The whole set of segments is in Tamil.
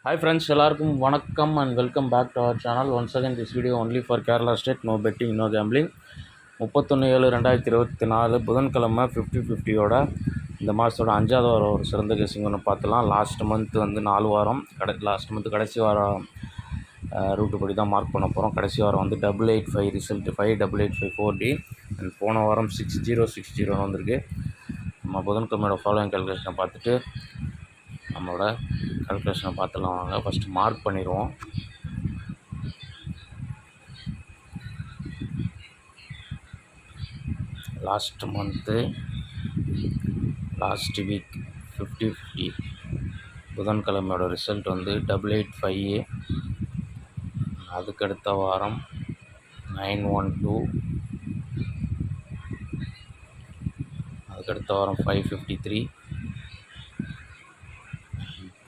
Hi friends, எல்லாருக்கும் வணக்கம் and welcome back to our channel. Once again, this video only for Kerala State, no betting, no gambling. 31/7/2024 புதன்கிழமை 50-50யோட இந்த மாதத்தோட 5வது வாரம் ஒரு சிறந்த கெஸிங் ஒன்று பார்த்துலாம். லாஸ்ட் மந்த் வந்து 4 வாரம் லாஸ்ட் மந்த் கடைசி வாரம் ரூட்டு படி தான் மார்க் பண்ண போகிறோம். கடைசி வாரம் வந்து 885 ரிசல்ட் 5885 அண்ட் போன வாரம் 6060 வந்திருக்கு. நம்ம புதன்கிழமையோட ஃபாலோயிங் கால்குலேஷனை பார்த்துட்டு நம்மளோட கால்குலேஷனை பார்த்துலாம் வாங்க. ஃபஸ்ட்டு மார்க் பண்ணிடுவோம். லாஸ்ட் மந்த்து லாஸ்ட் வீக் 50-50 புதன்கிழமையோட ரிசல்ட் வந்து 885. அதுக்கடுத்த வாரம் 912, அதுக்கடுத்த வாரம் 553,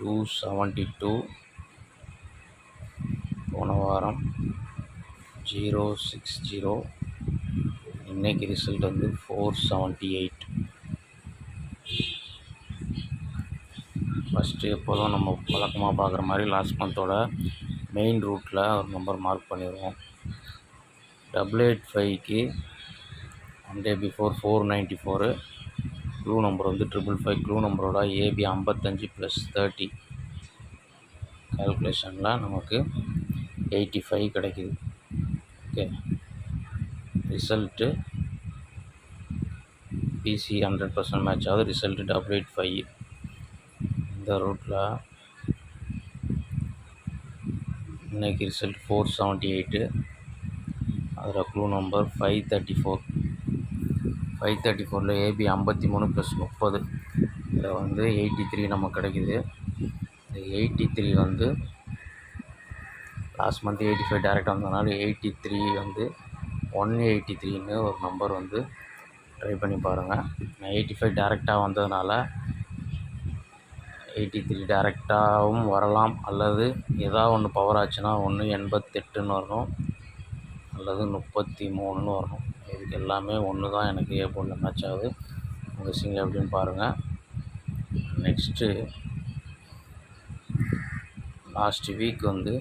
272, போன வாரம் 060, இன்றைக்கி ரிசல்ட் வந்து 478. ஃபஸ்ட்டு எப்போதும் நம்ம வழக்கமாக பார்க்குற மாதிரி லாஸ்ட் மந்தோட மெயின் ரூட்டில் ஒரு நம்பர் மார்க் பண்ணிடுவோம். 885க்கு 1 day before 494, க்ளூ நம்பர் வந்து 555. க்ளூ நம்பரோட ஏபி 55 + 30 கால்குலேஷனில் நமக்கு 85 கிடைக்குது. ஓகே, ரிசல்ட்டு பிசி 100% மேட்ச் ஆகுது. ரிசல்ட்டு 885. இந்த ரூட்டில் இன்றைக்கி ரிசல்ட் 478. அதில் க்ளூ நம்பர் 534. 534ல் ஏபி 53 + 30, இதில் வந்து 83 நமக்கு கிடைக்குது. இந்த 83 வந்து லாஸ்ட் மந்த் 85 டேரெக்டாக வந்ததுனால 83 வந்து 183ன்னு ஒரு நம்பர் வந்து ட்ரை பண்ணி பாருங்கள். 85 டேரெக்டாக வந்ததுனால 83 டேரெக்டாகவும் வரலாம், அல்லது ஏதாவது ஒன்று பவர் ஆச்சுன்னா ஒன்று 88ன்னு வரணும், அல்லது 33ன்னு வரணும். இதுக்கு எல்லாமே ஒன்று தான் எனக்கு ஏ போர்டில் மேட்ச் ஆகுது. உங்கள் சிங்கிள் எப்படின்னு பாருங்கள். நெக்ஸ்ட்டு லாஸ்ட் வீக் வந்து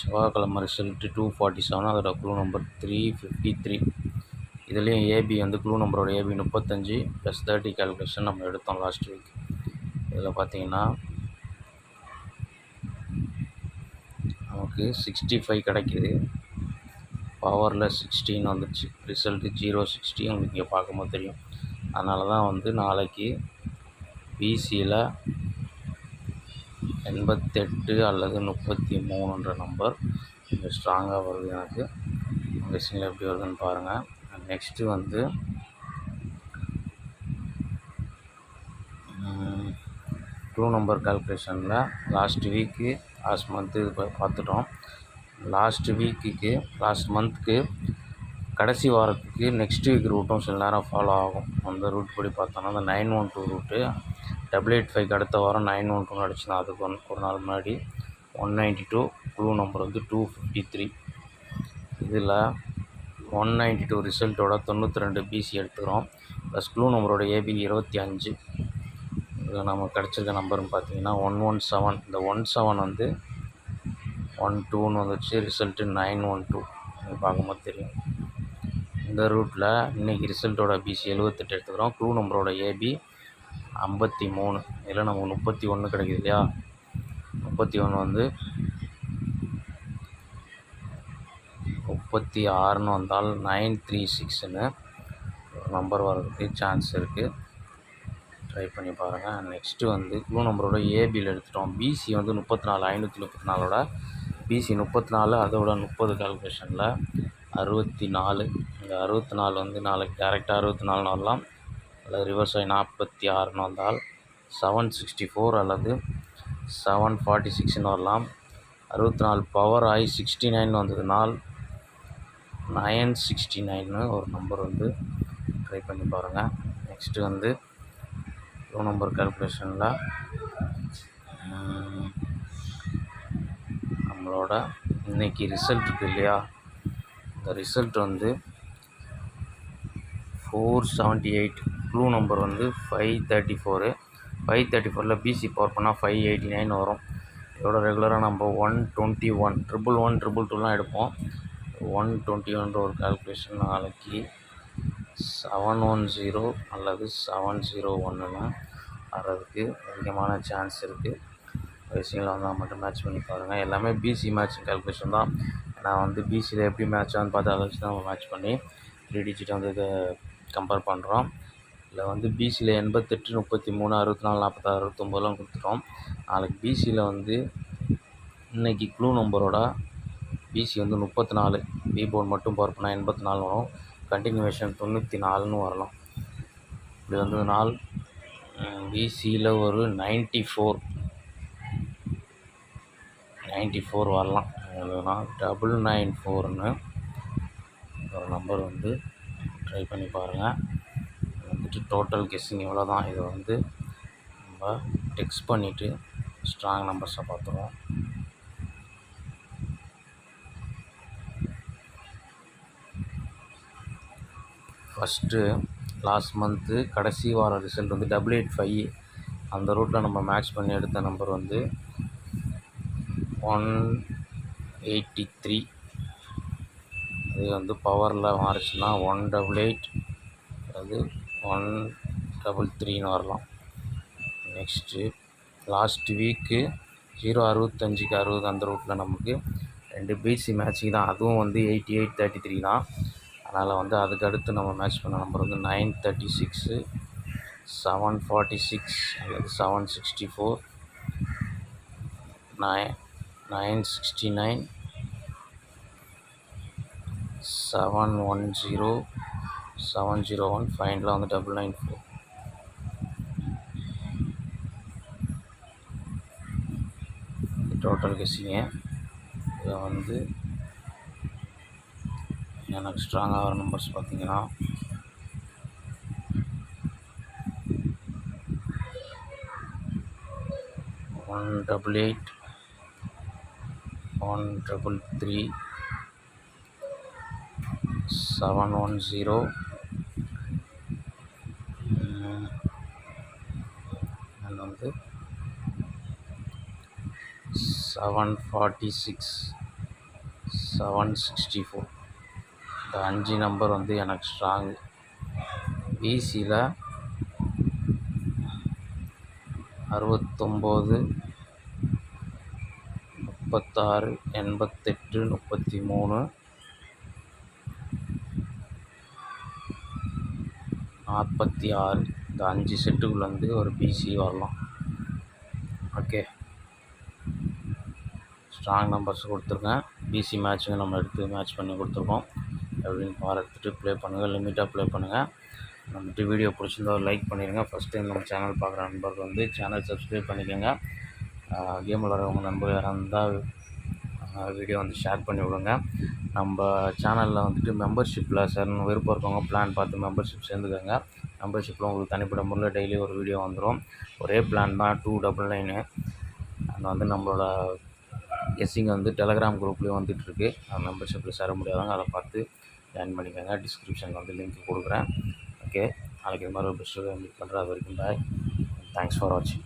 செவ்வாய்க்கிழமை ரிசல்ட்டு 247. அதோட க்ளூ நம்பர் 353. இதுலேயும் ஏபி வந்து க்ளூ நம்பரோட ஏபி 35 + 30 கால்குலேஷன் நம்ம எடுத்தோம் லாஸ்ட் வீக். இதில் பார்த்தீங்கன்னா நமக்கு 65 கிடைக்கிது. பவரில் 16 வந்துச்சு. ரிசல்ட்டு 060 உங்களுக்கு இங்கே பார்க்கும்போது தெரியும். அதனால தான் வந்து நாளைக்கு பிசியில் 88 அல்லது 33ன்ற நம்பர் கொஞ்சம் ஸ்ட்ராங்காக வருது எனக்கு. உங்கள் சிங்கிள் எப்படி வருதுன்னு பாருங்கள். நெக்ஸ்ட்டு வந்து க்ளூ நம்பர் கால்குலேஷனில் லாஸ்ட் மந்த்து இது பார்த்துட்டோம். லாஸ்ட் மந்த்துக்கு கடைசி வாரத்துக்கு நெக்ஸ்ட் வீக் ரூட்டும் சில நேரம் ஃபாலோ ஆகும். அந்த ரூட் படி பார்த்தோன்னா அந்த 912 ரூட்டு 885க்கு அடுத்த வாரம் 912 அடிச்சுனா அதுக்கு ஒரு நாள் முன்னாடி 192. க்ளூ நம்பர் வந்து 253. இதில் 192 ரிசல்ட்டோட 92 பிசி எடுத்துக்கிறோம். ப்ளஸ் க்ளூ நம்பரோட ஏபி 25. இதில் நமக்கு கிடச்சிருக்க நம்பர்னு பார்த்தீங்கன்னா 117. இந்த 17 வந்து 12ன்னு வந்துச்சு. ரிசல்ட்டு 912 நீங்கள் பார்க்கும்போது தெரியும். இந்த ரூட்டில் இன்றைக்கி ரிசல்ட்டோட பிசி 78 எடுத்துக்கிறோம். க்ளூ நம்பரோட ஏபி 53. இதில் நமக்கு 31 கிடைக்குது இல்லையா. 31 வந்து 36ன்னு வந்தால் 936ன்னு ஒரு நம்பர் வர்றதுக்கு சான்ஸ் இருக்குது. ட்ரை பண்ணி பாருங்கள். நெக்ஸ்ட்டு வந்து க்ளூ நம்பரோட ஏபியில் எடுத்துட்டோம். பிசி வந்து 34. 534ஓட பிசி 34. அதோட 30 கால்குலேஷனில் 64. இந்த 64 வந்து நாளைக்கு டேரெக்டாக 64ன்னு வரலாம், அல்லது ரிவர்ஸ் ஆகி 46ன்னு வந்தால் 764 அல்லது 746ன்னு வரலாம். 64 பவர் ஆகி 69 வந்ததுனால் 969ன்னு ஒரு நம்பர் வந்து ட்ரை பண்ணி பாருங்கள். நெக்ஸ்ட்டு வந்து க்ளூ நம்பர் கால்குலேஷனில் நம்மளோட இன்றைக்கி ரிசல்ட் இருக்குது இல்லையா. இந்த ரிசல்ட் வந்து 478. க்ளூ நம்பர் வந்து 534. 534 பிசி பவர் பண்ணால் 589 வரும். இதோட ரெகுலராக நம்ம 121 111 எடுப்போம். 121 ஒரு கால்குலேஷன் நாளைக்கு 710 அல்லது 701 வர்றதுக்கு அதிகமான சான்ஸ் இருக்குது. ரேசிங்கில் வந்தால் மட்டும் மேட்ச் பண்ணி பாருங்கள். எல்லாமே பிசி மேட்சிங் கால்குலேஷன் தான். நான் வந்து பிசியில் எப்படி மேட்ச் ஆகுன்னு பார்த்து அதை வச்சு தான் நம்ம மேட்ச் பண்ணி 3 டிஜிட் வந்து இதை கம்பேர் பண்ணுறோம். இதில் வந்து பிசியில் 88, 33, 64, 46, 69 கொடுத்துட்டோம். நாளைக்கு பிசியில் வந்து இன்றைக்கி க்ளூ நம்பரோட பிசி வந்து 34, பி போர்டு மட்டும் பவர் பண்ணால் 84 வரும். கண்டினியூவேஷன் 94 வரலாம். இப்படி வந்து நாள் பிசியில் ஒரு 94 வரலாம். அதுனா 994ன்னு ஒரு நம்பர் வந்து ட்ரை பண்ணி பாருங்கள். வந்துட்டு டோட்டல் கெஸ்ஸிங் எவ்வளோ தான். இதை வந்து நம்ம டெக்ஸ்ட் பண்ணிவிட்டு ஸ்ட்ராங் நம்பர்ஸை பார்த்துருவோம். ஃபஸ்ட்டு லாஸ்ட் மந்த்து கடைசி வார ரிசல்ட் வந்து 885. அந்த ரூட்டில் நம்ம மேட்ச் பண்ணி எடுத்த நம்பர் வந்து 183. இது வந்து பவரில் மாறிச்சுன்னா 188 அது 133ன்னு வரலாம். நெக்ஸ்ட்டு லாஸ்ட் வீக்கு 065க்கு 60 அந்த ரூட்டில் நமக்கு 2 பிசி மேட்சிங் தான். அதுவும் வந்து 8833 தான். அதனால் வந்து அதுக்கு அடுத்து நம்ம மேட்ச் பண்ண நம்பர் வந்து 936, 746 அல்லது 764, 969, 710, 701, ஃபைனலாக வந்து 994. டோட்டல் கெஸ்ஸிங்க. இதை வந்து எனக்கு ஸ்ட்ராங்காக வர நம்பர்ஸ் பார்த்தீங்கன்னா 188, 133, 710, and வந்து 746, 764. இந்த 5 நம்பர் வந்து எனக்கு ஸ்ட்ராங்கு. பிசியில் 69, 36, 88, 33, 46. இந்த 5 செட்டுக்குள்ள வந்து ஒரு பிசி வரலாம். ஓகே, ஸ்ட்ராங் நம்பர்ஸ் கொடுத்துருக்கேன். பிசி மேட்ச்சுங்க நம்ம எடுத்து மேட்ச் பண்ணி கொடுத்துருக்கோம். எப்படின்னு பார்த்துட்டு ப்ளே பண்ணுங்கள். லிமிட்டாக ப்ளே பண்ணுங்கள். நம்மகிட்ட வீடியோ பிடிச்சிருந்தா ஒரு லைக் பண்ணிடுங்க. ஃபஸ்ட் டைம் நம்ம சேனல் பார்க்குற நண்பர்கள் வந்து சேனல் சப்ஸ்கிரைப் பண்ணிக்கோங்க. கேம் விளாட்றவங்க நண்பர் யாராக இருந்தால் வீடியோ வந்து ஷேர் பண்ணி விடுங்க. நம்ம சேனலில் வந்துட்டு மெம்பர்ஷிப்பில் சார் விருப்பம் இருக்கவங்க பிளான் பார்த்து மெம்பர்ஷிப் சேர்ந்துக்கோங்க. மெம்பர்ஷிப்பில் உங்களுக்கு தனிப்பட்ட முறையில் டெய்லி ஒரு வீடியோ வந்துடும். ஒரே பிளான் தான் 299. அது வந்து நம்மளோட கெஸ்ஸிங் வந்து டெலகிராம் குரூப்லேயும் வந்துட்டுருக்கு. மெம்பர்ஷிப்பில் சேர முடியாதவங்க அதை பார்த்து ஜாயின் பண்ணிக்கோங்க. டிஸ்கிரிப்ஷனில் வந்து லிங்க் கொடுக்குறேன். ஓகே, நாளைக்கு இது மாதிரி ஒரு பெஸ்ட்டு மீட் பண்ணுறேன். அது வரைக்கும் பாய். தேங்க்ஸ் ஃபார் வாட்சிங்.